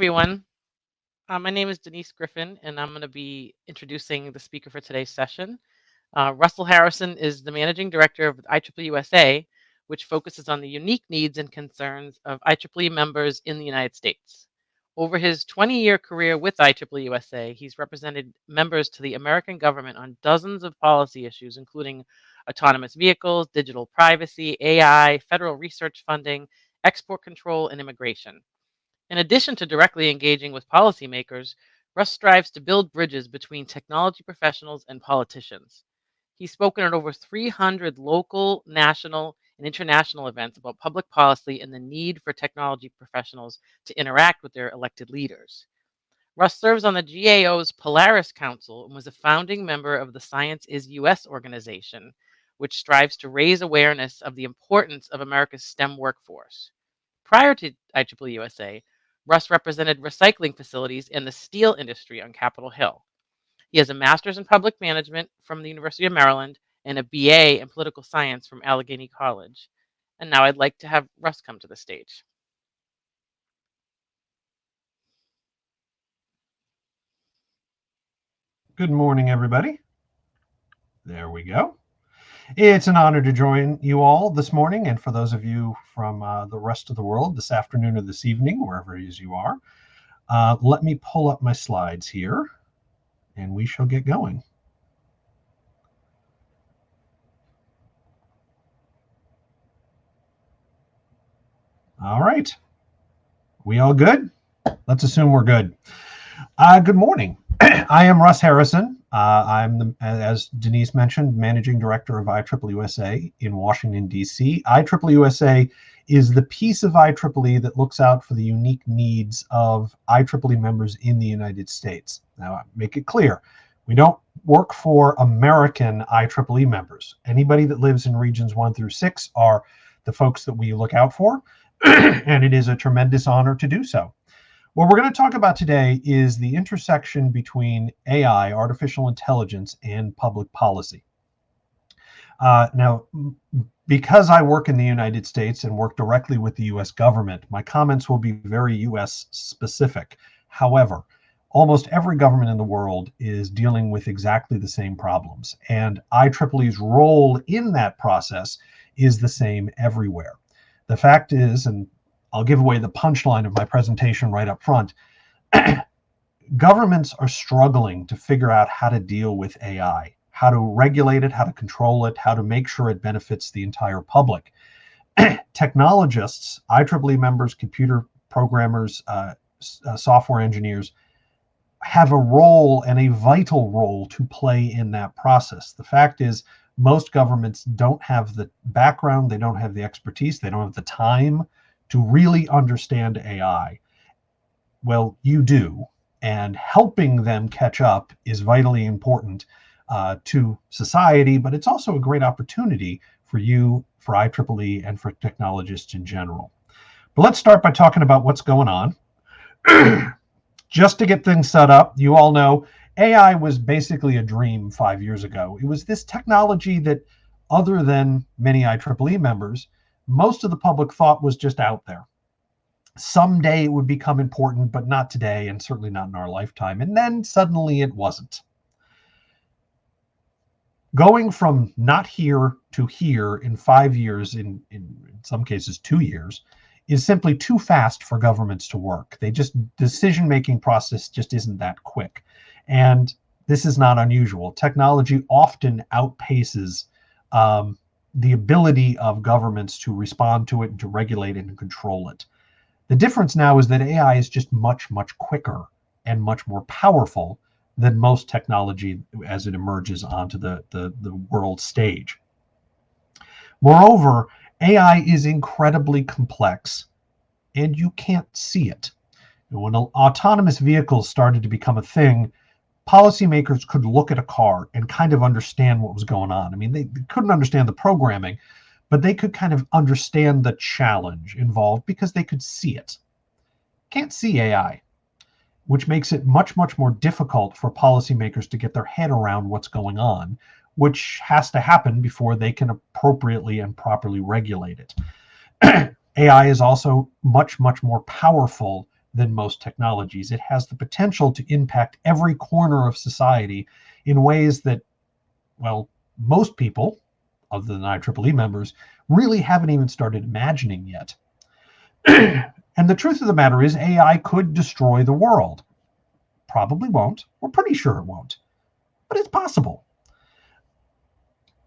everyone. My name is Denise Griffin, and I'm going to be introducing the speaker for today's session. Russell Harrison is the Managing Director of IEEE-USA, which focuses on the unique needs and concerns of IEEE members in the United States. Over his 20-year career with IEEE-USA, he's represented members to the American government on dozens of policy issues, including autonomous vehicles, digital privacy, AI, federal research funding, export control, and immigration. In addition to directly engaging with policymakers, Russ strives to build bridges between technology professionals and politicians. He's spoken at over 300 local, national, and international events about public policy and the need for technology professionals to interact with their elected leaders. Russ serves on the GAO's Polaris Council and was a founding member of the Science is US organization, which strives to raise awareness of the importance of America's STEM workforce. Prior to IEEE USA, Russ represented recycling facilities in the steel industry on Capitol Hill. He has a master's in public management from the University of Maryland and a BA in political science from Allegheny College. And now I'd like to have Russ come to the stage. Good morning, everybody. There we go. It's an honor to join you all this morning, and for those of you from the rest of the world this afternoon or this evening, wherever it is you are, let me pull up my slides here, and we shall get going. All right. We all good? Let's assume we're good. Good morning. I am Russ Harrison. I'm, as Denise mentioned, Managing Director of IEEE-USA in Washington, D.C. IEEE-USA is the piece of IEEE that looks out for the unique needs of IEEE members in the United States. Now, make it clear, we don't work for American IEEE members. Anybody that lives in regions 1 through 6 are the folks that we look out for, and it is a tremendous honor to do so. What we're going to talk about today is the intersection between AI, artificial intelligence, and public policy. Now, because I work in the United States and work directly with the U.S. government, my comments will be very U.S. specific. However, almost every government in the world is dealing with exactly the same problems, and IEEE's role in that process is the same everywhere. The fact is, and I'll give away the punchline of my presentation right up front, governments are struggling to figure out how to deal with AI, how to regulate it, how to control it, how to make sure it benefits the entire public. Technologists, IEEE members, computer programmers, software engineers, have a role and a vital role to play in that process. The fact is, most governments don't have the background, they don't have the expertise, they don't have the time to really understand AI. Well, you do, and helping them catch up is vitally important to society, but it's also a great opportunity for you, for IEEE, and for technologists in general. But let's start by talking about what's going on. Just to get things set up, you all know AI was basically a dream 5 years ago. It was this technology that, other than many IEEE members, most of the public thought was just out there. Someday it would become important, but not today, and certainly not in our lifetime. And then suddenly it wasn't. Going from not here to here in 5 years, in some cases 2 years, is simply too fast for governments to work. Decision-making process just isn't that quick. And this is not unusual. Technology often outpaces the ability of governments to respond to it and to regulate it and control it. The difference now is that AI is just much, much quicker and much more powerful than most technology as it emerges onto the world stage. Moreover, AI is incredibly complex, and you can't see it. When autonomous vehicles started to become a thing, policymakers could look at a car and kind of understand what was going on. I mean, they couldn't understand the programming, but they could kind of understand the challenge involved because they could see it. Can't see AI, which makes it much, much more difficult for policymakers to get their head around what's going on, which has to happen before they can appropriately and properly regulate it. AI is also much, much more powerful than most technologies. It has the potential to impact every corner of society in ways that, well, most people, other than IEEE members, really haven't even started imagining yet. And the truth of the matter is, AI could destroy the world. Probably won't. We're pretty sure it won't. But it's possible.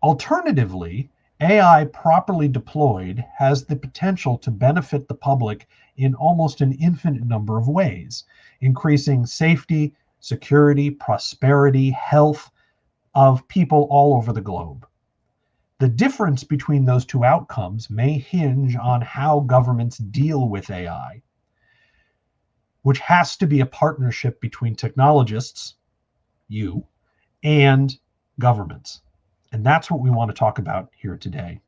Alternatively, AI properly deployed has the potential to benefit the public in almost an infinite number of ways, increasing safety, security, prosperity, health of people all over the globe. The difference between those two outcomes may hinge on how governments deal with AI, which has to be a partnership between technologists, you, and governments. And that's what we want to talk about here today.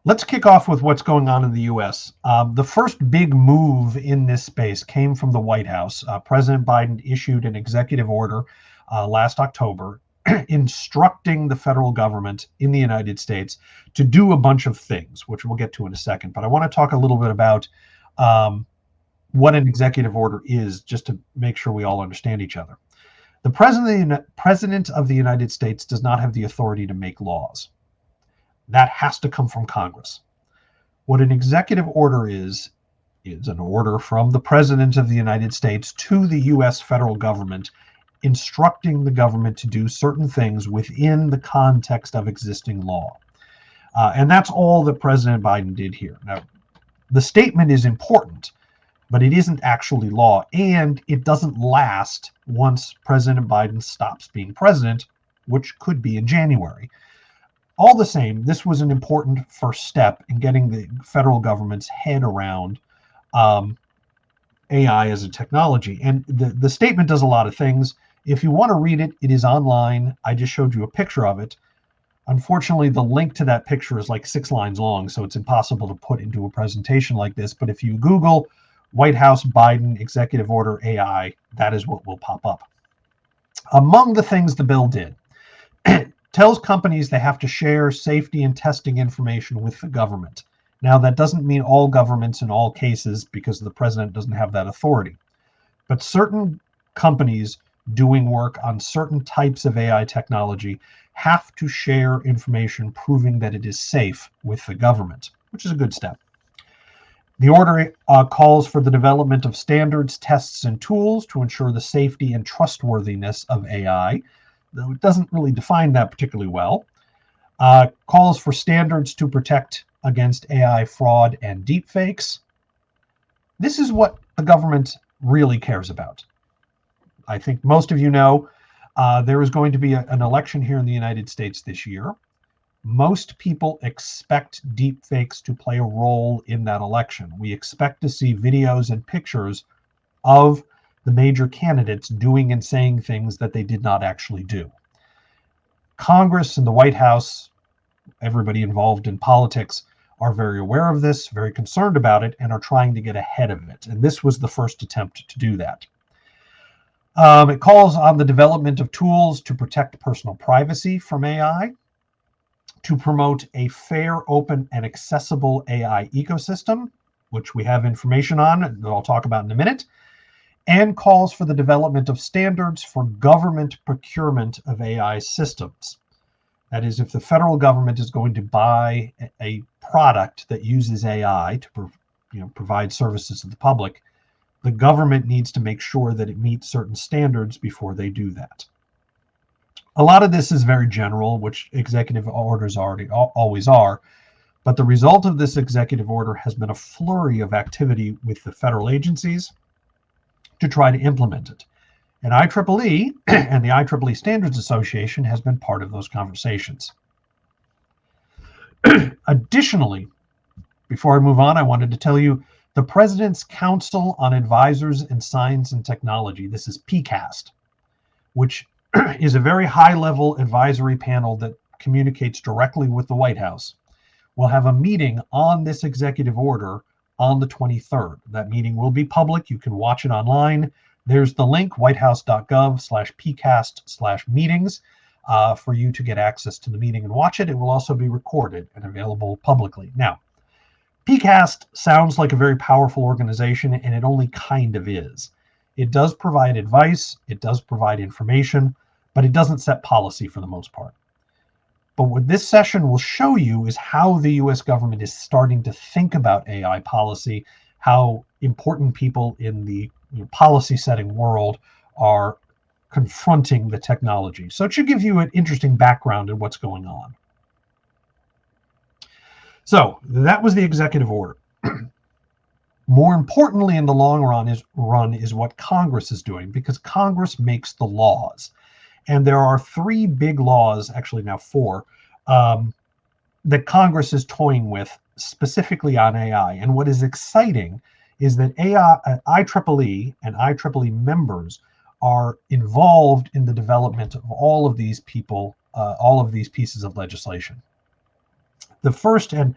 Let's kick off with what's going on in the US. The first big move in this space came from the White House. President Biden issued an executive order last October instructing the federal government in the United States to do a bunch of things, which we'll get to in a second. But I want to talk a little bit about what an executive order is, just to make sure we all understand each other. The President of the United States does not have the authority to make laws. That has to come from Congress. What an executive order is an order from the President of the United States to the U.S. federal government, instructing the government to do certain things within the context of existing law. And that's all that President Biden did here. Now, the statement is important, but it isn't actually law, and it doesn't last once President Biden stops being president, which could be in January. All the same, this was an important first step in getting the federal government's head around AI as a technology. And the statement does a lot of things. If you want to read it, it is online. I just showed you a picture of it. Unfortunately, the link to that picture is like 6 lines long, so it's impossible to put into a presentation like this. But if you Google White House Biden Executive Order AI, that is what will pop up. Among the things the bill did, tells companies they have to share safety and testing information with the government. Now, that doesn't mean all governments in all cases, because the president doesn't have that authority. But certain companies doing work on certain types of AI technology have to share information proving that it is safe with the government, which is a good step. The order calls for the development of standards, tests, and tools to ensure the safety and trustworthiness of AI, though it doesn't really define that particularly well. Calls for standards to protect against AI fraud and deepfakes. This is what the government really cares about. I think most of you know there is going to be an election here in the United States this year. Most people expect deepfakes to play a role in that election. We expect to see videos and pictures of the major candidates doing and saying things that they did not actually do. Congress and the White House, everybody involved in politics, are very aware of this, very concerned about it, and are trying to get ahead of it. And this was the first attempt to do that. It calls on the development of tools to protect personal privacy from AI, to promote a fair, open, and accessible AI ecosystem, which we have information on that I'll talk about in a minute, and calls for the development of standards for government procurement of AI systems. That is, if the federal government is going to buy a product that uses AI to provide services to the public, the government needs to make sure that it meets certain standards before they do that. A lot of this is very general, which executive orders always are, but the result of this executive order has been a flurry of activity with the federal agencies to try to implement it. And IEEE and the IEEE Standards Association has been part of those conversations. Additionally, before I move on, I wanted to tell you the President's Council on Advisors in Science and Technology, this is PCAST, which is a very high-level advisory panel that communicates directly with the White House, will have a meeting on this executive order on the 23rd. That meeting will be public. You can watch it online. There's the link, whitehouse.gov/pcast/meetings, for you to get access to the meeting and watch it. It will also be recorded and available publicly. Now, PCAST sounds like a very powerful organization, and it only kind of is. It does provide advice, it does provide information, but it doesn't set policy for the most part. But what this session will show you is how the US government is starting to think about AI policy, how important people in the policy setting world are confronting the technology. So it should give you an interesting background in what's going on. So that was the executive order. More importantly, in the long run is what Congress is doing, because Congress makes the laws. And there are three big laws, actually now four, that Congress is toying with specifically on AI. And what is exciting is that IEEE and IEEE members are involved in the development of all of these pieces of legislation. The first and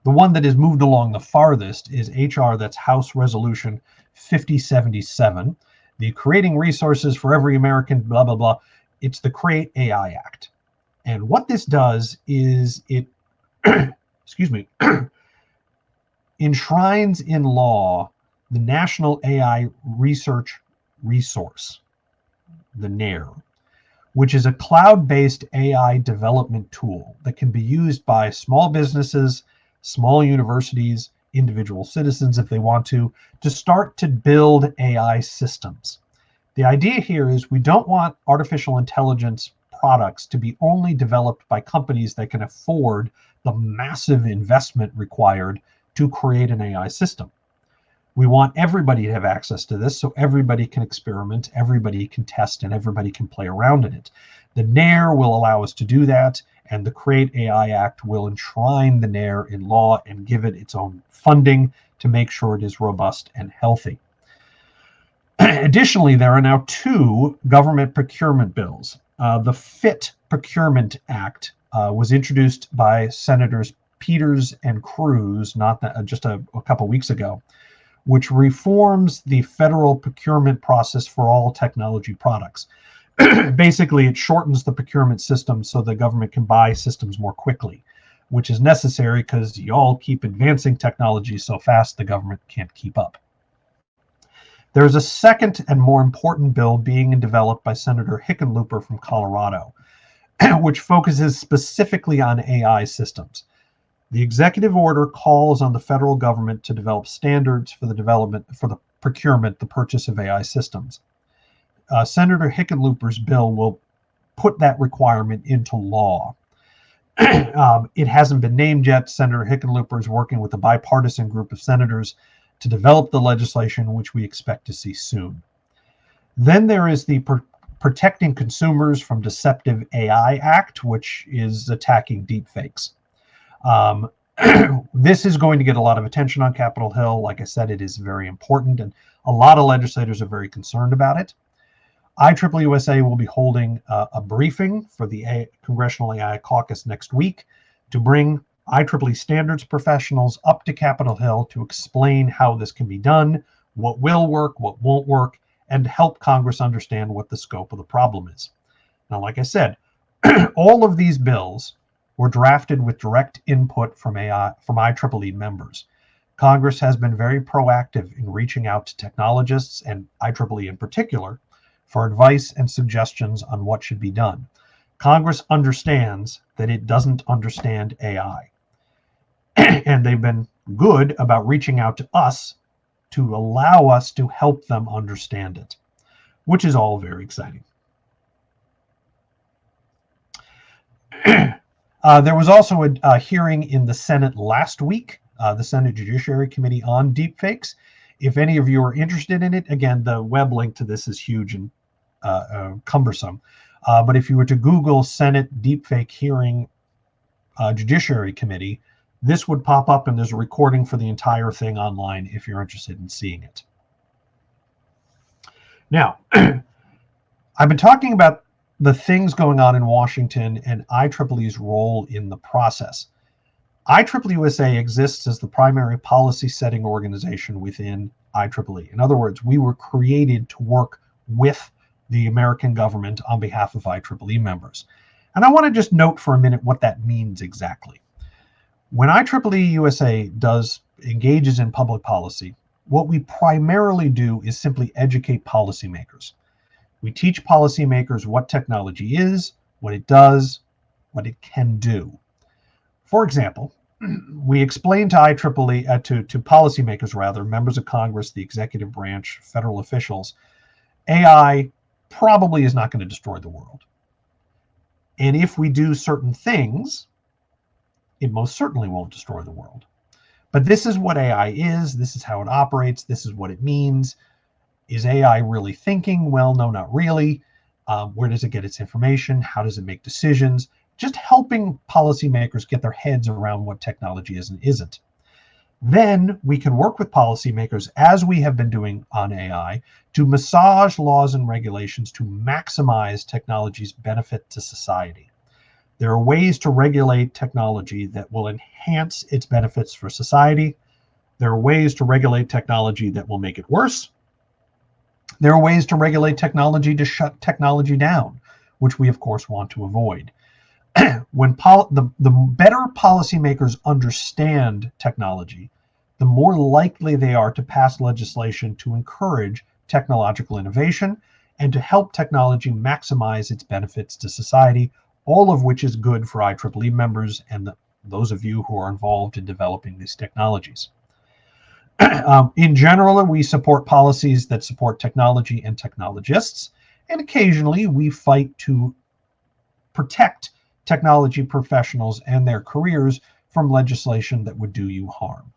the one that has moved along the farthest is HR, that's House Resolution 5077, the Creating Resources for Every American, blah, blah, blah. It's the Create AI Act. And what this does is it, excuse me, enshrines in law the National AI Research Resource, the NARE, which is a cloud-based AI development tool that can be used by small businesses, small universities, individual citizens, if they want to start to build AI systems. The idea here is we don't want artificial intelligence products to be only developed by companies that can afford the massive investment required to create an AI system. We want everybody to have access to this so everybody can experiment, everybody can test, and everybody can play around in it. The NARE will allow us to do that, and the Create AI Act will enshrine the NARE in law and give it its own funding to make sure it is robust and healthy. Additionally, there are now two government procurement bills. The FIT Procurement Act was introduced by Senators Peters and Cruz just a couple weeks ago, which reforms the federal procurement process for all technology products. Basically, it shortens the procurement system so the government can buy systems more quickly, which is necessary because y'all keep advancing technology so fast the government can't keep up. There's a second and more important bill being developed by Senator Hickenlooper from Colorado, which focuses specifically on AI systems. The executive order calls on the federal government to develop standards for the procurement, the purchase of AI systems. Senator Hickenlooper's bill will put that requirement into law. It hasn't been named yet. Senator Hickenlooper is working with a bipartisan group of senators to develop the legislation, which we expect to see soon. Then there is the Protecting Consumers from Deceptive AI Act, which is attacking deepfakes. This is going to get a lot of attention on Capitol Hill. Like I said, it is very important, and a lot of legislators are very concerned about it. IEEE-USA will be holding a briefing for the Congressional AI Caucus next week to bring IEEE standards professionals up to Capitol Hill to explain how this can be done, what will work, what won't work, and help Congress understand what the scope of the problem is. Now, like I said, all of these bills were drafted with direct input from IEEE members. Congress has been very proactive in reaching out to technologists, and IEEE in particular, for advice and suggestions on what should be done. Congress understands that it doesn't understand AI. And they've been good about reaching out to us to allow us to help them understand it, which is all very exciting. There was also a hearing in the Senate last week, the Senate Judiciary Committee on deepfakes. If any of you are interested in it, again, the web link to this is huge and cumbersome. But if you were to Google Senate Deepfake Hearing Judiciary Committee, this would pop up, and there's a recording for the entire thing online if you're interested in seeing it. Now, I've been talking about the things going on in Washington and IEEE's role in the process. IEEE-USA exists as the primary policy setting organization within IEEE. In other words, we were created to work with the American government on behalf of IEEE members. And I want to just note for a minute what that means exactly. When IEEE-USA does engages in public policy, what we primarily do is simply educate policymakers. We teach policymakers what technology is, what it does, what it can do. For example, we explain to IEEE, to policymakers rather, members of Congress, the executive branch, federal officials, AI probably is not going to destroy the world. And if we do certain things, it most certainly won't destroy the world. But this is what AI is. This is how it operates. This is what it means. Is AI really thinking? Well, no, not really. Where does it get its information? How does it make decisions? Just helping policymakers get their heads around what technology is and isn't. Then we can work with policymakers, as we have been doing on AI, to massage laws and regulations to maximize technology's benefit to society. There are ways to regulate technology that will enhance its benefits for society. There are ways to regulate technology that will make it worse. There are ways to regulate technology to shut technology down, which we, of course, want to avoid. When the better policymakers understand technology, the more likely they are to pass legislation to encourage technological innovation and to help technology maximize its benefits to society, all of which is good for IEEE members and those of you who are involved in developing these technologies. In general, we support policies that support technology and technologists, and occasionally we fight to protect technology professionals and their careers from legislation that would do you harm.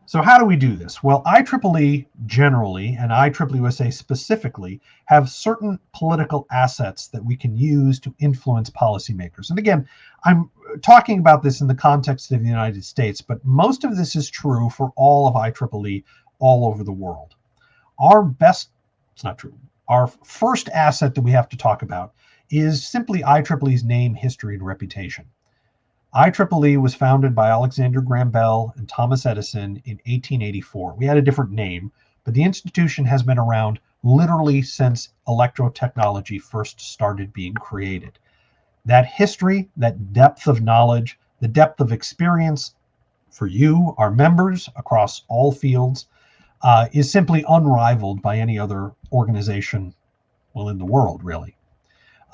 So how do we do this? Well, IEEE generally and IEEE-USA specifically have certain political assets that we can use to influence policymakers. And again, I'm talking about this in the context of the United States, but most of this is true for all of IEEE all over the world. It's not true. Our first asset that we have to talk about is simply IEEE's name, history, and reputation. IEEE was founded by Alexander Graham Bell and Thomas Edison in 1884. We had a different name, but the institution has been around literally since electrotechnology first started being created. That history, that depth of knowledge, the depth of experience for you, our members across all fields, is simply unrivaled by any other organization, well, in the world, really.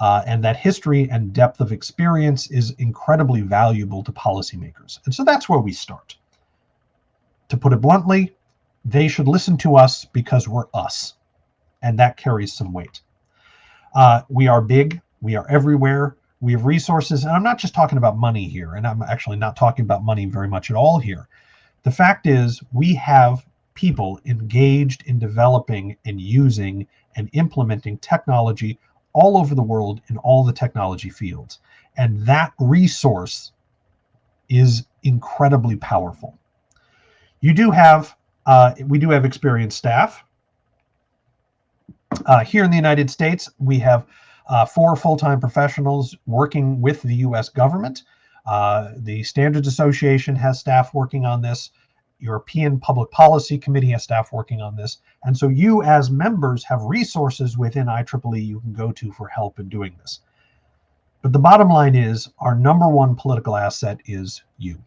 And that history and depth of experience is incredibly valuable to policymakers. And so that's where we start. To put it bluntly, they should listen to us because we're us. And that carries some weight. We are big. We are everywhere. We have resources. And I'm not just talking about money here. And I'm actually not talking about money very much at all here. The fact is, we have people engaged in developing and using and implementing technology all over the world in all the technology fields. And that resource is incredibly powerful. We do have experienced staff. Here in the United States, we have 4 full-time professionals working with the US government. The Standards Association has staff working on this. European Public Policy Committee has staff working on this. And so you as members have resources within IEEE you can go to for help in doing this. But the bottom line is our number one political asset is you.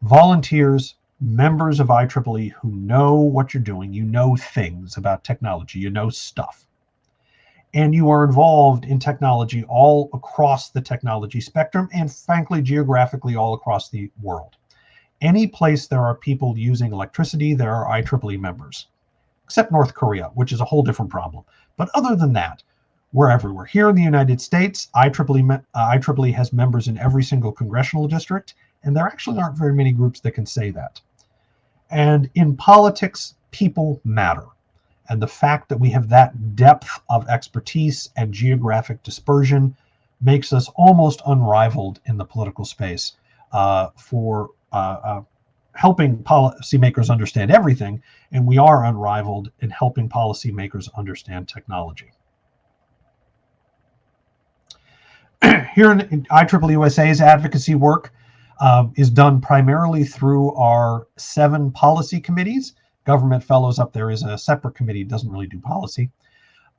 Volunteers, members of IEEE who know what you're doing, you know things about technology, you know stuff. And you are involved in technology all across the technology spectrum and frankly, geographically all across the world. Any place there are people using electricity, there are IEEE members, except North Korea, which is a whole different problem. But other than that, we're everywhere. Here in the United States, IEEE has members in every single congressional district, and there actually aren't very many groups that can say that. And in politics, people matter. And the fact that we have that depth of expertise and geographic dispersion makes us almost unrivaled in the political space for helping policymakers understand everything, and we are unrivaled in helping policymakers understand technology. Here in IEEE-USA's advocacy work is done primarily through our 7 policy committees. Government Fellows up there is a separate committee, doesn't really do policy.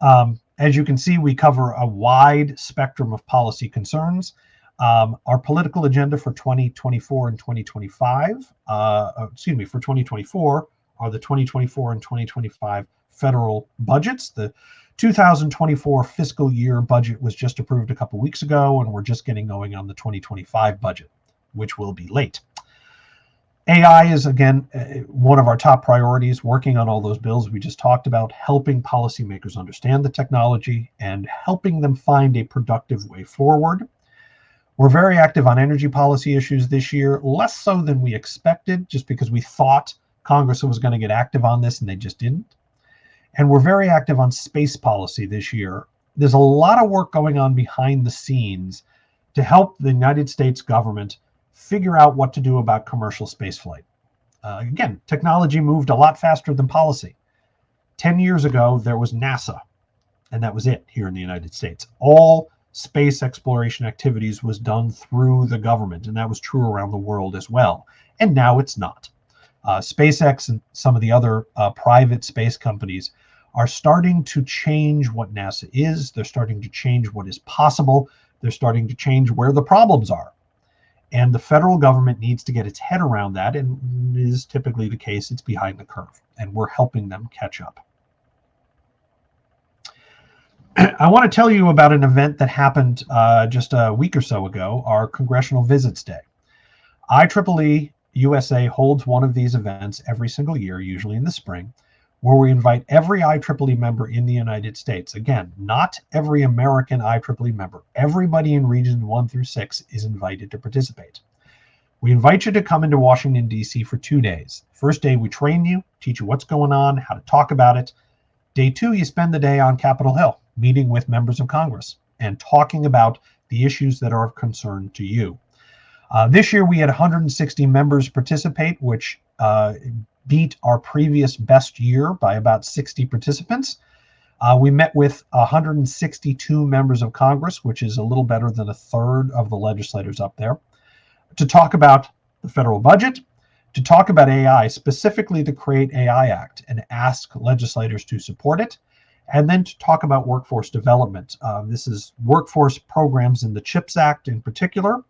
As you can see, we cover a wide spectrum of policy concerns. Our political agenda for 2024 and 2025, for 2024 are the 2024 and 2025 federal budgets. The 2024 fiscal year budget was just approved a couple weeks ago, and we're just getting going on the 2025 budget, which will be late. AI is, again, one of our top priorities, working on all those bills we just talked about, helping policymakers understand the technology and helping them find a productive way forward. We're very active on energy policy issues this year, less so than we expected, just because we thought Congress was going to get active on this and they just didn't. And we're very active on space policy this year. There's a lot of work going on behind the scenes to help the United States government figure out what to do about commercial spaceflight. Again, technology moved a lot faster than policy. 10 years ago, there was NASA, and that was it here in the United States. All space exploration activities was done through the government, and that was true around the world as well. And now it's not. SpaceX and some of the other private space companies are starting to change what NASA is. They're starting to change what is possible. They're starting to change where the problems are. And the federal government needs to get its head around that, and is typically the case, it's behind the curve, and we're helping them catch up. I want to tell you about an event that happened just a week or so ago, our Congressional Visits Day. IEEE-USA holds one of these events every single year, usually in the spring, where we invite every IEEE member in the United States. Again, not every American IEEE member. Everybody in regions 1 through 6 is invited to participate. We invite you to come into Washington, D.C. for 2 days. First day, we train you, teach you what's going on, how to talk about it. Day 2, you spend the day on Capitol Hill, meeting with members of Congress and talking about the issues that are of concern to you. This year, we had 160 members participate, which beat our previous best year by about 60 participants. We met with 162 members of Congress, which is a little better than a third of the legislators up there, to talk about the federal budget, to talk about AI, specifically the Create AI Act, and ask legislators to support it, and then to talk about workforce development. This is workforce programs in the CHIPS Act in particular,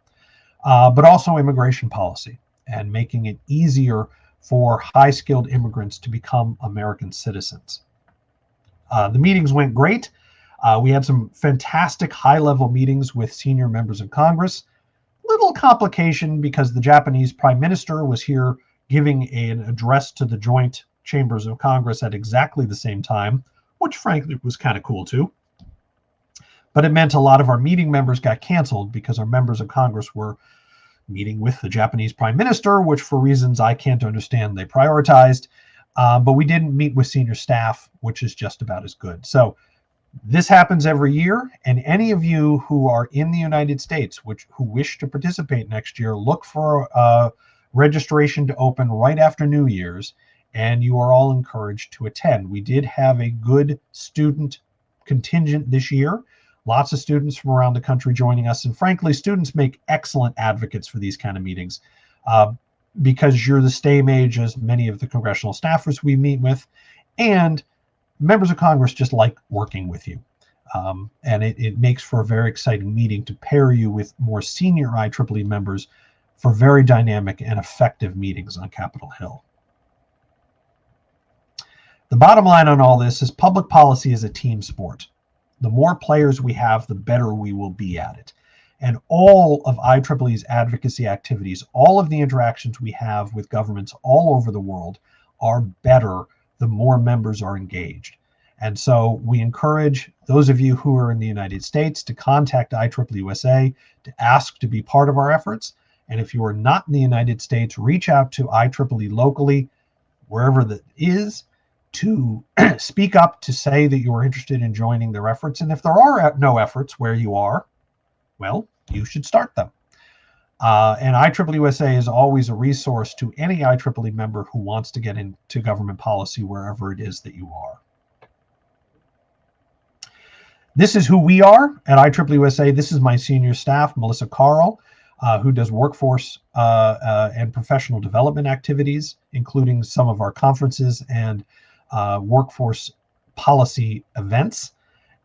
but also immigration policy and making it easier for high-skilled immigrants to become American citizens. The meetings went great. We had some fantastic high-level meetings with senior members of Congress. Little complication because the Japanese Prime Minister was here giving an address to the joint chambers of Congress at exactly the same time, which frankly was kind of cool too. But it meant a lot of our meeting members got canceled because our members of Congress were meeting with the Japanese Prime Minister, which for reasons I can't understand, they prioritized. But we didn't meet with senior staff, which is just about as good. So this happens every year, and any of you who are in the United States who wish to participate next year, look for registration to open right after New Year's, and you are all encouraged to attend. We did have a good student contingent this year. Lots of students from around the country joining us. And frankly, students make excellent advocates for these kind of meetings because you're the same age as many of the congressional staffers we meet with. And members of Congress just like working with you. And it makes for a very exciting meeting to pair you with more senior IEEE members for very dynamic and effective meetings on Capitol Hill. The bottom line on all this is public policy is a team sport. The more players we have, the better we will be at it. And all of IEEE's advocacy activities, all of the interactions we have with governments all over the world are better the more members are engaged. And so we encourage those of you who are in the United States to contact IEEE-USA to ask to be part of our efforts. And if you are not in the United States, reach out to IEEE locally, wherever that is, to speak up, to say that you are interested in joining their efforts. And if there are no efforts where you are, well, you should start them. And IEEE-USA is always a resource to any IEEE member who wants to get into government policy wherever it is that you are. This is who we are at IEEE-USA. This is my senior staff, Melissa Carl, who does workforce and professional development activities, including some of our conferences and workforce policy events.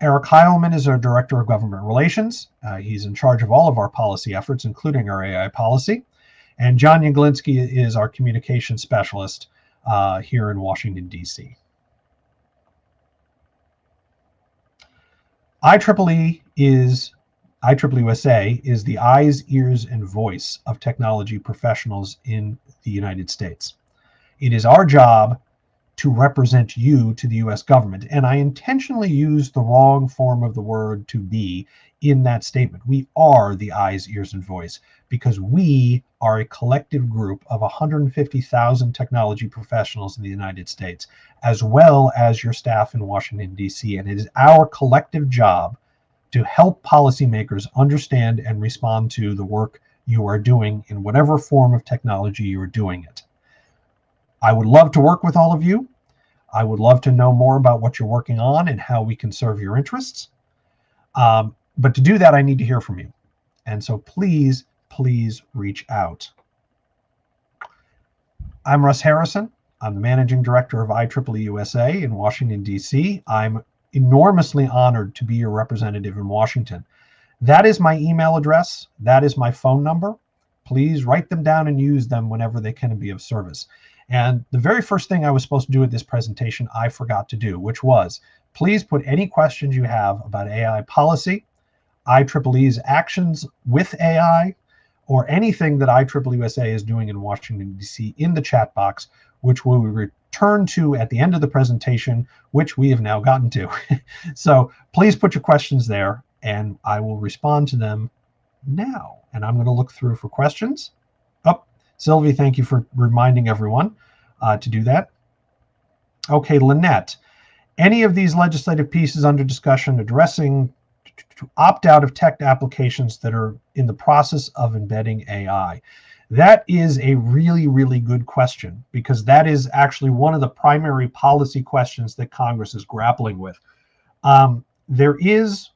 Eric Heilman is our Director of Government Relations. He's in charge of all of our policy efforts, including our AI policy. And John Yaglinski is our Communication Specialist here in Washington, D.C. IEEE-USA is the eyes, ears, and voice of technology professionals in the United States. It is our job to represent you to the US government. And I intentionally used the wrong form of the word to be in that statement. We are the eyes, ears, and voice because we are a collective group of 150,000 technology professionals in the United States, as well as your staff in Washington, D.C. And it is our collective job to help policymakers understand and respond to the work you are doing in whatever form of technology you are doing it. I would love to work with all of you. I would love to know more about what you're working on and how we can serve your interests. But to do that, I need to hear from you. And so please, please reach out. I'm Russ Harrison. I'm the Managing Director of IEEE-USA in Washington, D.C. I'm enormously honored to be your representative in Washington. That is my email address. That is my phone number. Please write them down and use them whenever they can be of service. And the very first thing I was supposed to do at this presentation, I forgot to do, which was, please put any questions you have about AI policy, IEEE's actions with AI, or anything that IEEE-USA is doing in Washington, D.C. in the chat box, which we will return to at the end of the presentation, which we have now gotten to. So please put your questions there, and I will respond to them now. And I'm going to look through for questions. Oh, Sylvie, thank you for reminding everyone to do that. Okay, Lynette, any of these legislative pieces under discussion addressing to opt out of tech applications that are in the process of embedding AI? That is a really, really good question, because that is actually one of the primary policy questions that Congress is grappling with. There is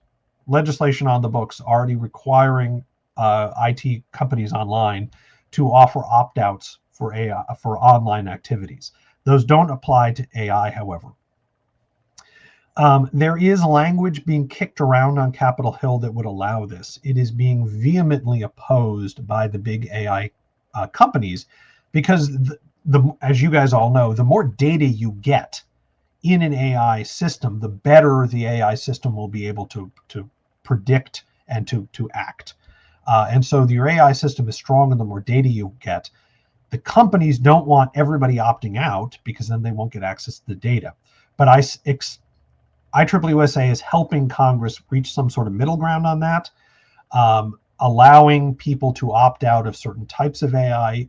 legislation on the books already requiring IT companies online to offer opt-outs for AI, for online activities. Those don't apply to AI, however. There is language being kicked around on Capitol Hill that would allow this. It is being vehemently opposed by the big AI companies, because as you guys all know, the more data you get in an AI system, the better the AI system will be able to predict and to act. And so your AI system is stronger the more data you get. The companies don't want everybody opting out because then they won't get access to the data. But IEEE-USA is helping Congress reach some sort of middle ground on that, allowing people to opt out of certain types of AI,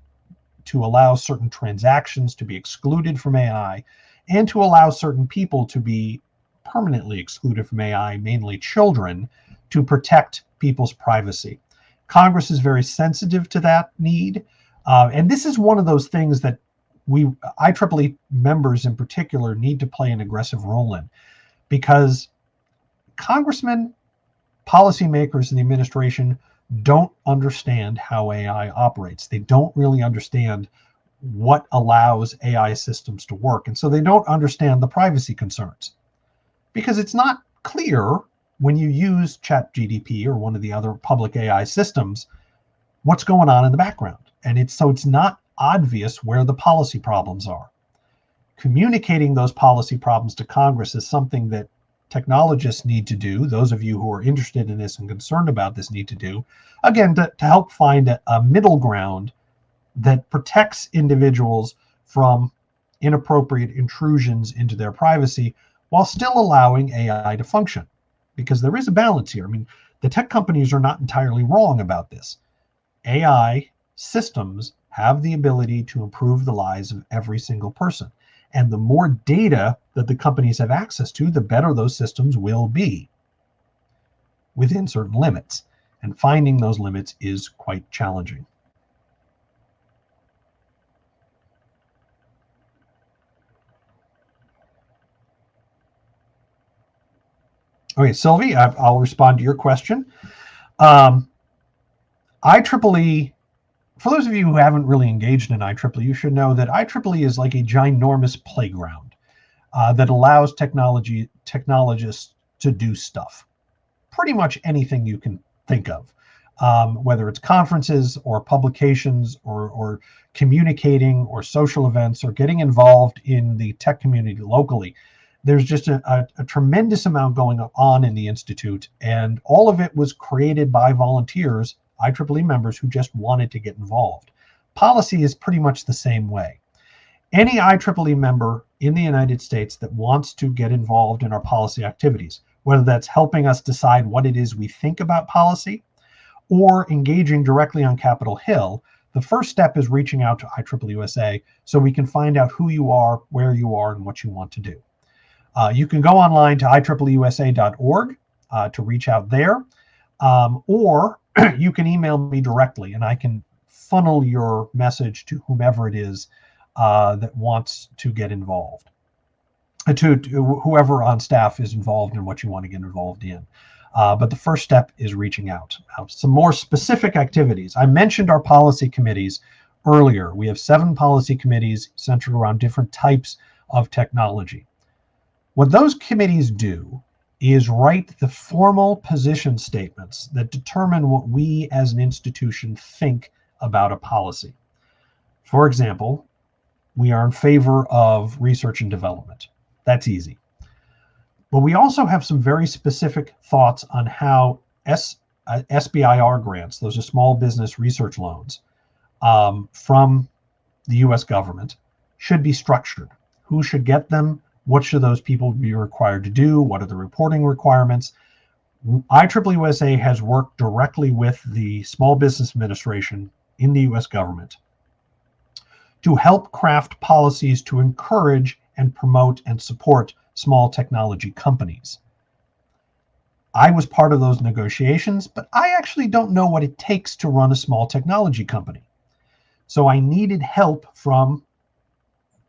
to allow certain transactions to be excluded from AI, and to allow certain people to be permanently excluded from AI, mainly children, to protect people's privacy. Congress is very sensitive to that need. And this is one of those things that IEEE members in particular need to play an aggressive role in, because congressmen, policymakers, and the administration don't understand how AI operates. They don't really understand what allows AI systems to work. And so they don't understand the privacy concerns, because it's not clear when you use ChatGPT or one of the other public AI systems what's going on in the background. And it's not obvious where the policy problems are. Communicating those policy problems to Congress is something that technologists need to do. Those of you who are interested in this and concerned about this need to do, again, to help find a middle ground that protects individuals from inappropriate intrusions into their privacy while still allowing AI to function. Because there is a balance here. I mean, the tech companies are not entirely wrong about this. AI systems have the ability to improve the lives of every single person. And the more data that the companies have access to, the better those systems will be within certain limits. And finding those limits is quite challenging. Okay, Sylvie, I'll respond to your question. IEEE, for those of you who haven't really engaged in IEEE, you should know that IEEE is like a ginormous playground that allows technologists to do stuff. Pretty much anything you can think of, whether it's conferences or publications or communicating or social events or getting involved in the tech community locally. There's just a tremendous amount going on in the Institute, and all of it was created by volunteers, IEEE members who just wanted to get involved. Policy is pretty much the same way. Any IEEE member in the United States that wants to get involved in our policy activities, whether that's helping us decide what it is we think about policy or engaging directly on Capitol Hill, the first step is reaching out to IEEE-USA so we can find out who you are, where you are, and what you want to do. You can go online to IEEEUSA.org to reach out there, or you can email me directly and I can funnel your message to whomever it is that wants to get involved, to whoever on staff is involved in what you want to get involved in. But the first step is reaching out. Some more specific activities. I mentioned our policy committees earlier. We have 7 policy committees centered around different types of technology. What those committees do is write the formal position statements that determine what we as an institution think about a policy. For example, we are in favor of research and development. That's easy. But we also have some very specific thoughts on how SBIR grants, those are small business research loans, from the US government, should be structured. Who should get them? What should those people be required to do? What are the reporting requirements? IEEE-USA has worked directly with the Small Business Administration in the US government to help craft policies to encourage and promote and support small technology companies. I was part of those negotiations, but I actually don't know what it takes to run a small technology company. So I needed help from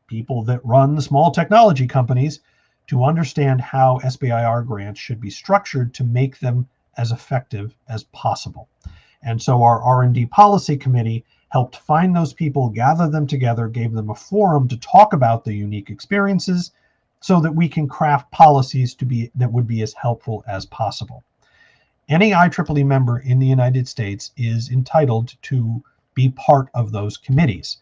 people that run the small technology companies to understand how SBIR grants should be structured to make them as effective as possible. And so our R&D policy committee helped find those people, gather them together, gave them a forum to talk about the unique experiences so that we can craft policies that would be as helpful as possible. Any IEEE member in the United States is entitled to be part of those committees.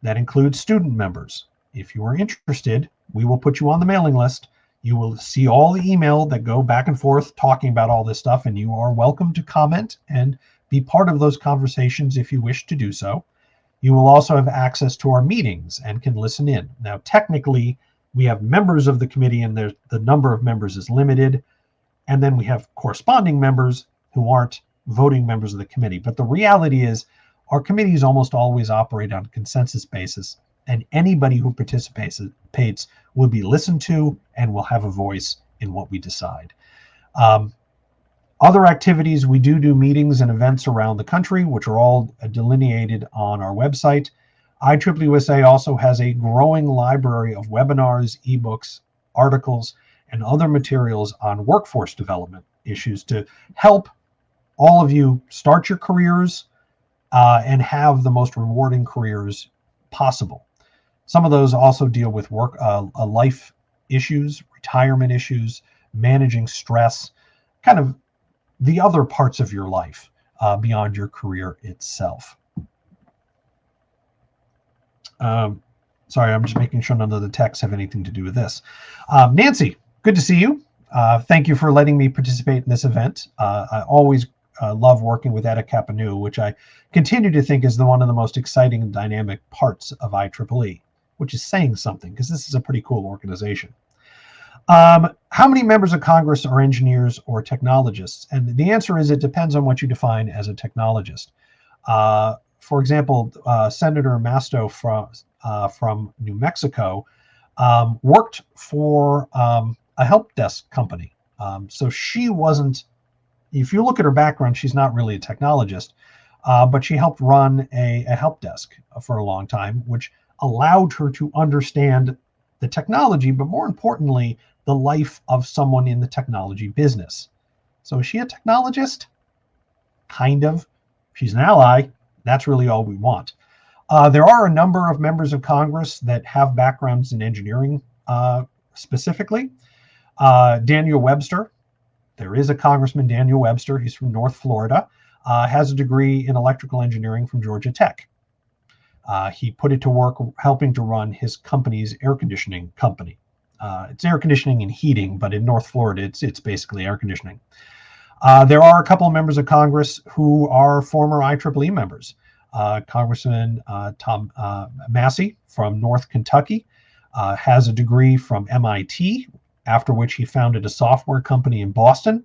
That includes student members. If you are interested, we will put you on the mailing list. You will see all the email that go back and forth talking about all this stuff, and you are welcome to comment and be part of those conversations if you wish to do so. You will also have access to our meetings and can listen in. Now, technically, we have members of the committee and the number of members is limited. And then we have corresponding members who aren't voting members of the committee. But the reality is our committees almost always operate on a consensus basis, and anybody who participates will be listened to and will have a voice in what we decide. Other activities, we do meetings and events around the country, which are all delineated on our website. IEEE-USA also has a growing library of webinars, ebooks, articles, and other materials on workforce development issues to help all of you start your careers and have the most rewarding careers possible. Some of those also deal with life issues, retirement issues, managing stress, kind of the other parts of your life beyond your career itself. Sorry, I'm just making sure none of the texts have anything to do with this. Nancy, good to see you. Thank you for letting me participate in this event. I always love working with Eta Kappa Nu, which I continue to think is one of the most exciting and dynamic parts of IEEE, which is saying something because this is a pretty cool organization. How many members of Congress are engineers or technologists? And the answer is it depends on what you define as a technologist. For example, Senator Masto from New Mexico worked for a help desk company. So she wasn't, if you look at her background, she's not really a technologist, but she helped run a help desk for a long time, which allowed her to understand the technology, but more importantly, the life of someone in the technology business. So is she a technologist? Kind of. She's an ally. That's really all we want. There are a number of members of Congress that have backgrounds in engineering specifically. Daniel Webster There is a Congressman, Daniel Webster, he's from North Florida, has a degree in electrical engineering from Georgia Tech. He put it to work helping to run his company's air conditioning company. It's air conditioning and heating, but in North Florida, it's basically air conditioning. There are a couple of members of Congress who are former IEEE members. Congressman Tom Massey from North Kentucky has a degree from MIT, after which he founded a software company in Boston,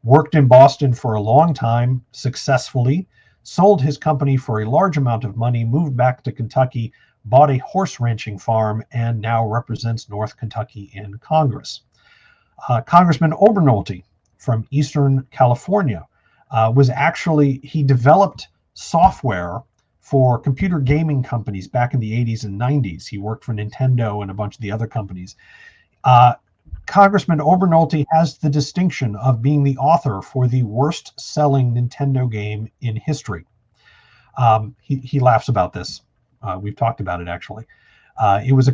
worked in Boston for a long time successfully, sold his company for a large amount of money, moved back to Kentucky, bought a horse ranching farm, and now represents North Kentucky in Congress. Congressman Obernolte from Eastern California he developed software for computer gaming companies back in the 80s and 90s. He worked for Nintendo and a bunch of the other companies. Congressman Obernolte has the distinction of being the author for the worst selling Nintendo game in history. He laughs about this. We've talked about it actually. It was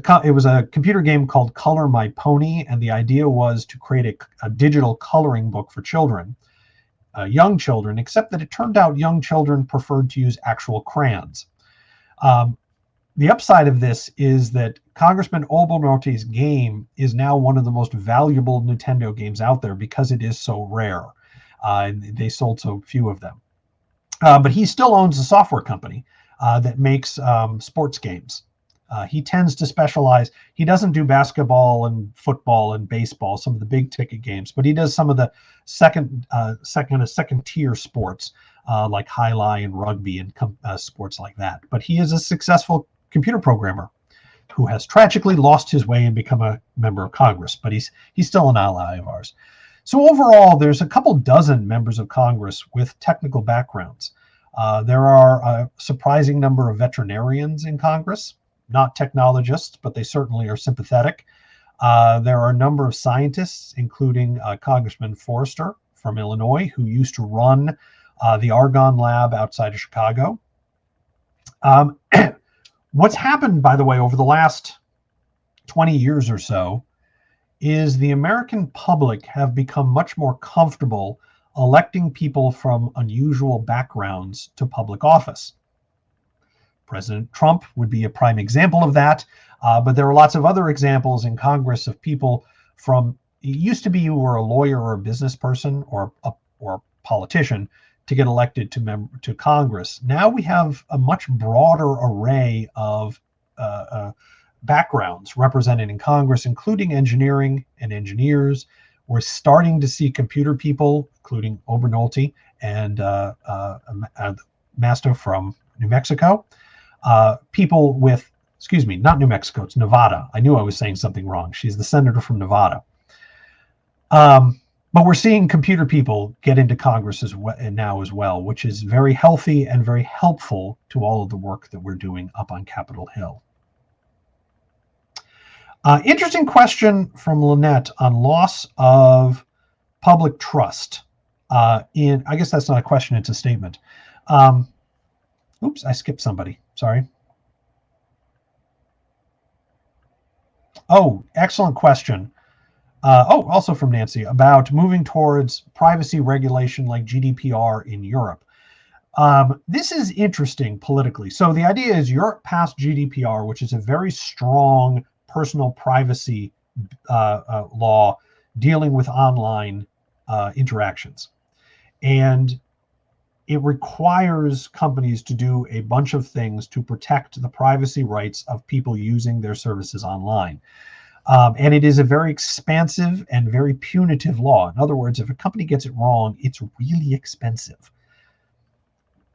a computer game called Color My Pony, and the idea was to create a digital coloring book for children, young children, except that it turned out young children preferred to use actual crayons. The upside of this is that Congressman Obernolte's game is now one of the most valuable Nintendo games out there because it is so rare. They sold so few of them. But he still owns a software company that makes sports games. He tends to specialize. He doesn't do basketball and football and baseball, some of the big ticket games, but he does some of the second tier sports like highlight and rugby and sports like that. But he is a successful computer programmer who has tragically lost his way and become a member of Congress, but he's still an ally of ours. So overall, there's a couple dozen members of Congress with technical backgrounds. There are a surprising number of veterinarians in Congress, not technologists, but they certainly are sympathetic. There are a number of scientists, including Congressman Forrester from Illinois, who used to run the Argonne Lab outside of Chicago. What's happened, by the way, over the last 20 years or so is the American public have become much more comfortable electing people from unusual backgrounds to public office. President Trump would be a prime example of that, but there are lots of other examples in Congress of people from, it used to be you were a lawyer or a business person or a politician to get elected to Congress. Now we have a much broader array of backgrounds represented in Congress, including engineering and engineers. We're starting to see computer people, including Obernolte and Masto from New Mexico. People with, excuse me, not New Mexico, it's Nevada. I knew I was saying something wrong. She's the senator from Nevada. But we're seeing computer people get into Congress now as well, which is very healthy and very helpful to all of the work that we're doing up on Capitol Hill. Interesting question from Lynette on loss of public trust. I guess that's not a question, it's a statement. Oops, I skipped somebody. Sorry. Oh, excellent question. Also from Nancy about moving towards privacy regulation like GDPR in Europe. This is interesting politically. So the idea is Europe passed GDPR, which is a very strong personal privacy law dealing with online interactions. And it requires companies to do a bunch of things to protect the privacy rights of people using their services online. And it is a very expansive and very punitive law. In other words, if a company gets it wrong, it's really expensive.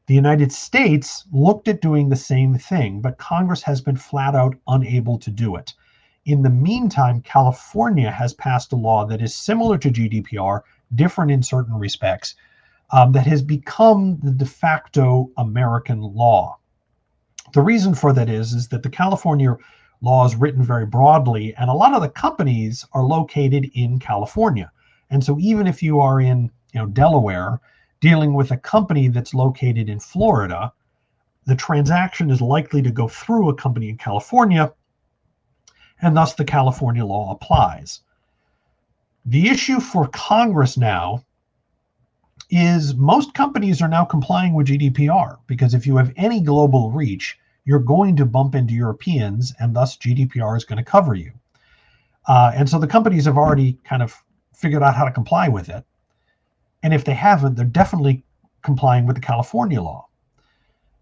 The United States looked at doing the same thing, but Congress has been flat out unable to do it. In the meantime, California has passed a law that is similar to GDPR, different in certain respects, that has become the de facto American law. The reason for that is that the California law is written very broadly, and a lot of the companies are located in California. And so even if you are in Delaware, dealing with a company that's located in Florida, the transaction is likely to go through a company in California, and thus the California law applies. The issue for Congress now is most companies are now complying with GDPR, because if you have any global reach, you're going to bump into Europeans, and thus GDPR is going to cover you. And so the companies have already kind of figured out how to comply with it. And if they haven't, they're definitely complying with the California law.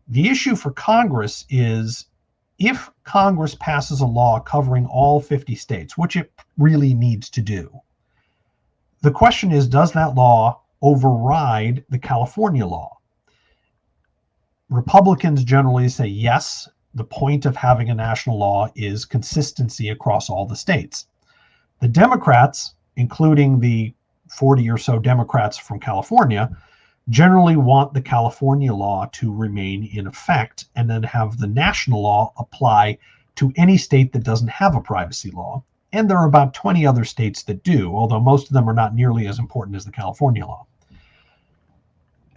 The issue for Congress is, if Congress passes a law covering all 50 states, which it really needs to do, the question is, does that law override the California law? Republicans generally say yes. The point of having a national law is consistency across all the states. The Democrats, including the 40 or so Democrats from California, generally want the California law to remain in effect and then have the national law apply to any state that doesn't have a privacy law. And there are about 20 other states that do, although most of them are not nearly as important as the California law.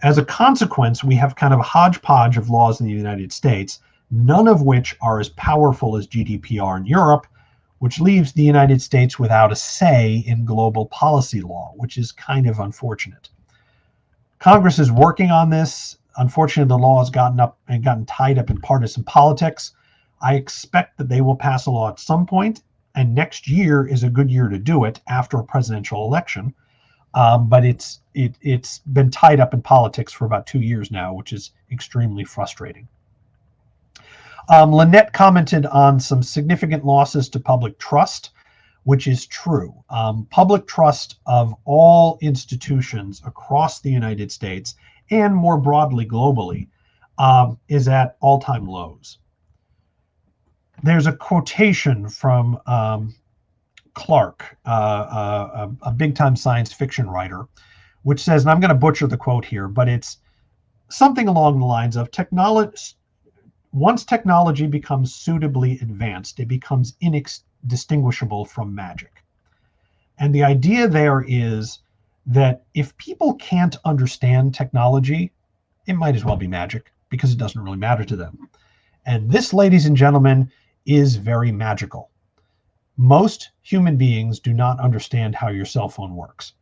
As a consequence, we have kind of a hodgepodge of laws in the United States, none of which are as powerful as GDPR in Europe, which leaves the United States without a say in global policy law, which is kind of unfortunate. Congress is working on this. Unfortunately, the law has gotten tied up in partisan politics. I expect that they will pass a law at some point, and next year is a good year to do it after a presidential election. But it's been tied up in politics for about 2 years now, which is extremely frustrating. Lynette commented on some significant losses to public trust, which is true. Public trust of all institutions across the United States and more broadly globally is at all-time lows. There's a quotation from Clark, a big-time science fiction writer, which says, and I'm going to butcher the quote here, but it's something along the lines of, once technology becomes suitably advanced, it becomes indistinguishable from magic. And the idea there is that if people can't understand technology, it might as well be magic, because it doesn't really matter to them. And this, ladies and gentlemen, is very magical. Most human beings do not understand how your cell phone works,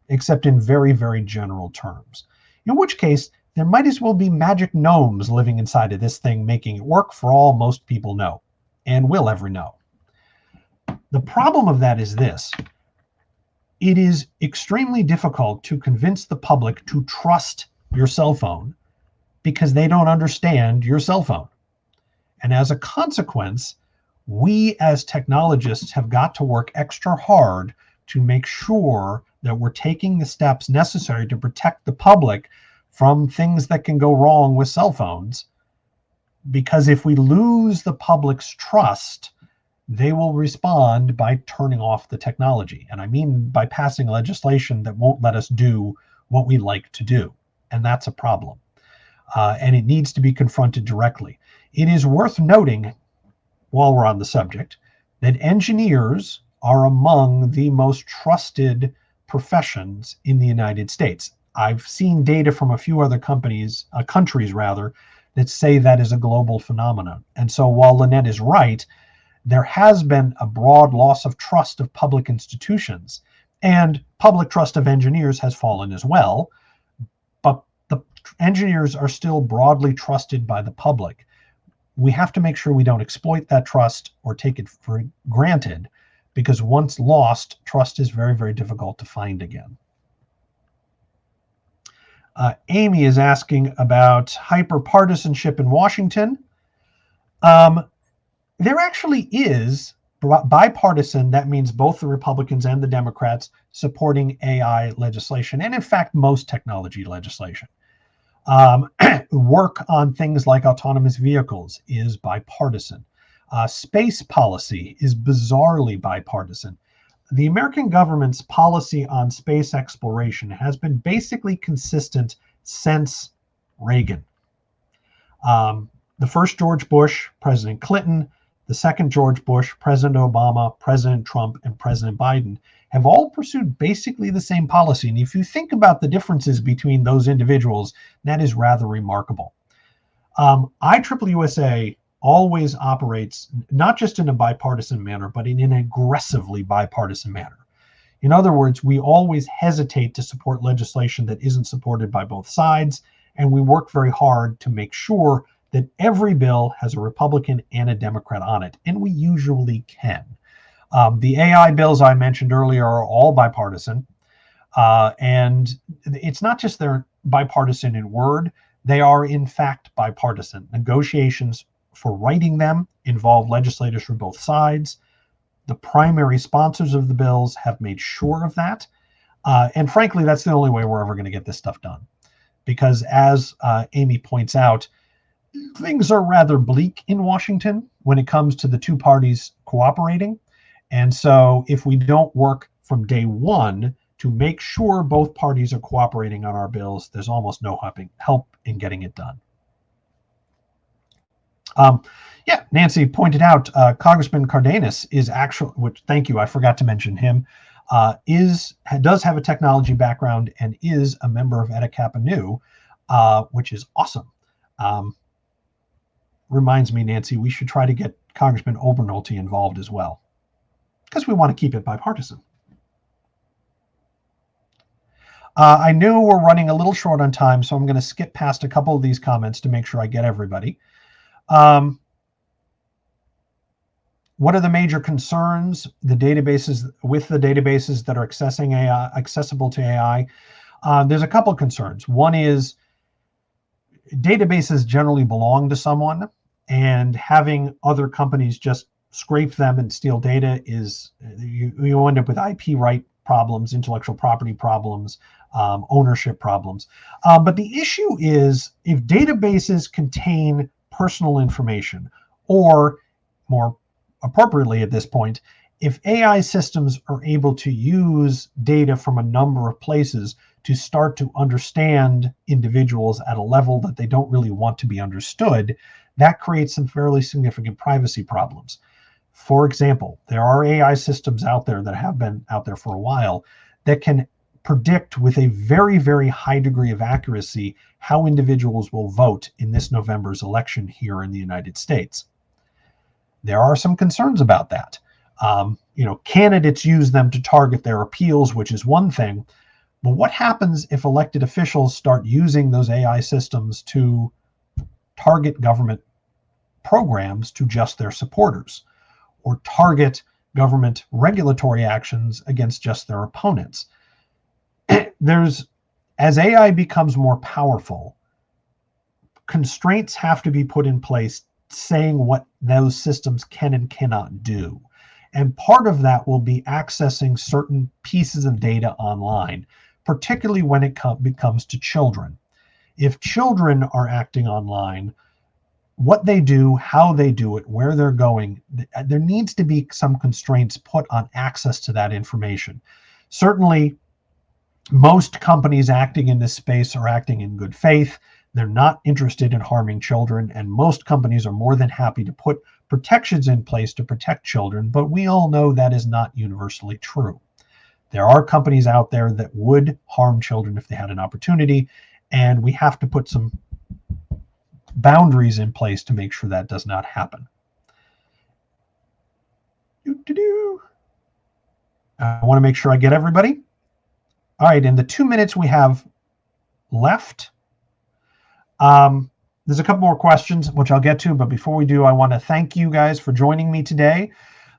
except in very, very general terms. In which case, there might as well be magic gnomes living inside of this thing, making it work, for all most people know and will ever know. The problem of that is this: it is extremely difficult to convince the public to trust your cell phone because they don't understand your cell phone. And as a consequence, we as technologists have got to work extra hard to make sure that we're taking the steps necessary to protect the public from things that can go wrong with cell phones. Because if we lose the public's trust, they will respond by turning off the technology. And I mean by passing legislation that won't let us do what we like to do. And that's a problem. And it needs to be confronted directly. It is worth noting, while we're on the subject, that engineers are among the most trusted professions in the United States. I've seen data from a few other countries that say that is a global phenomenon. And so while Lynette is right, there has been a broad loss of trust of public institutions, and public trust of engineers has fallen as well. But the engineers are still broadly trusted by the public. We have to make sure we don't exploit that trust or take it for granted, because once lost, trust is very, very difficult to find again. Amy is asking about hyperpartisanship in Washington. There actually is bipartisan. That means both the Republicans and the Democrats supporting AI legislation, and in fact, most technology legislation. Work on things like autonomous vehicles is bipartisan. Space policy is bizarrely bipartisan. The American government's policy on space exploration has been basically consistent since Reagan. The first George Bush, President Clinton, the second George Bush, President Obama, President Trump, and President Biden have all pursued basically the same policy. And if you think about the differences between those individuals, that is rather remarkable. IEEE-USA always operates not just in a bipartisan manner, but in an aggressively bipartisan manner. In other words, we always hesitate to support legislation that isn't supported by both sides, and we work very hard to make sure that every bill has a Republican and a Democrat on it, and we usually can. The AI bills I mentioned earlier are all bipartisan, and it's not just they're bipartisan in word, they are in fact bipartisan. Negotiations for writing them involve legislators from both sides. The primary sponsors of the bills have made sure of that. And frankly, that's the only way we're ever going to get this stuff done. Because as Amy points out, things are rather bleak in Washington when it comes to the two parties cooperating. And so if we don't work from day one to make sure both parties are cooperating on our bills, there's almost no help in getting it done. Yeah, Nancy pointed out Congressman Cardenas is actually, which thank you, I forgot to mention him, does have a technology background and is a member of Eta Kappa Nu, which is awesome. Reminds me, Nancy, we should try to get Congressman Obernolte involved as well, because we want to keep it bipartisan. I knew we're running a little short on time, so I'm going to skip past a couple of these comments to make sure I get everybody. What are the major concerns with the databases that are accessible to AI? There's a couple of concerns. One is databases generally belong to someone, and having other companies just scrape them and steal data is you end up with IP right problems, intellectual property problems, ownership problems. But the issue is if databases contain personal information, or more appropriately at this point, if AI systems are able to use data from a number of places to start to understand individuals at a level that they don't really want to be understood, that creates some fairly significant privacy problems. For example, there are AI systems out there that have been out there for a while that can predict with a very, very high degree of accuracy how individuals will vote in this November's election here in the United States. There are some concerns about that. Candidates use them to target their appeals, which is one thing. But what happens if elected officials start using those AI systems to target government programs to just their supporters, or target government regulatory actions against just their opponents? As AI becomes more powerful, constraints have to be put in place saying what those systems can and cannot do. And part of that will be accessing certain pieces of data online, particularly when it comes to children. If children are acting online, what they do, how they do it, where they're going, there needs to be some constraints put on access to that information. Certainly, most companies acting in this space are acting in good faith. They're not interested in harming children, and most companies are more than happy to put protections in place to protect children, but we all know that is not universally true. There are companies out there that would harm children if they had an opportunity, and we have to put some boundaries in place to make sure that does not happen. I want to make sure I get everybody. All right, in the 2 minutes we have left, there's a couple more questions, which I'll get to, but before we do, I want to thank you guys for joining me today.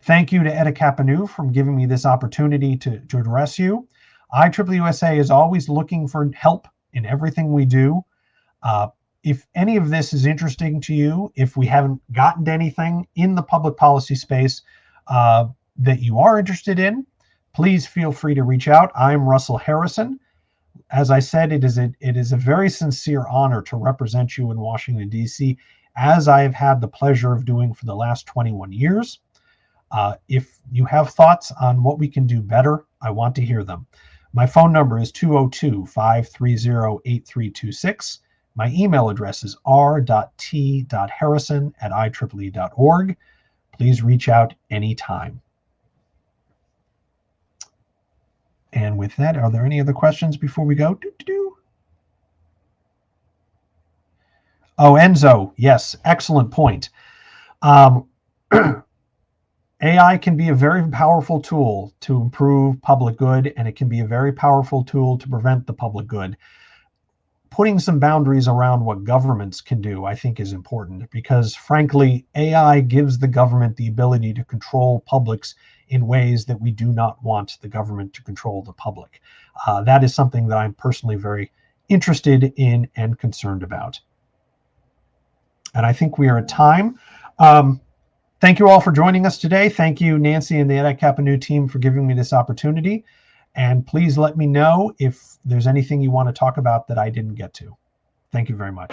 Thank you to Eta Kappa Nu for giving me this opportunity to address you. IEEE-USA is always looking for help in everything we do. If any of this is interesting to you, if we haven't gotten to anything in the public policy space that you are interested in, please feel free to reach out. I'm Russell Harrison. As I said, it is a very sincere honor to represent you in Washington, D.C., as I have had the pleasure of doing for the last 21 years. If you have thoughts on what we can do better, I want to hear them. My phone number is 202-530-8326. My email address is r.t.harrison@ieee.org. Please reach out anytime. And with that, are there any other questions before we go? Oh, Enzo, yes, excellent point. AI can be a very powerful tool to improve public good, and it can be a very powerful tool to prevent the public good. Putting some boundaries around what governments can do, I think, is important, because frankly, AI gives the government the ability to control publics in ways that we do not want the government to control the public. That is something that I'm personally very interested in and concerned about. And I think we are at time. Thank you all for joining us today. Thank you, Nancy and the EdICAPA team, for giving me this opportunity. And please let me know if there's anything you want to talk about that I didn't get to. Thank you very much.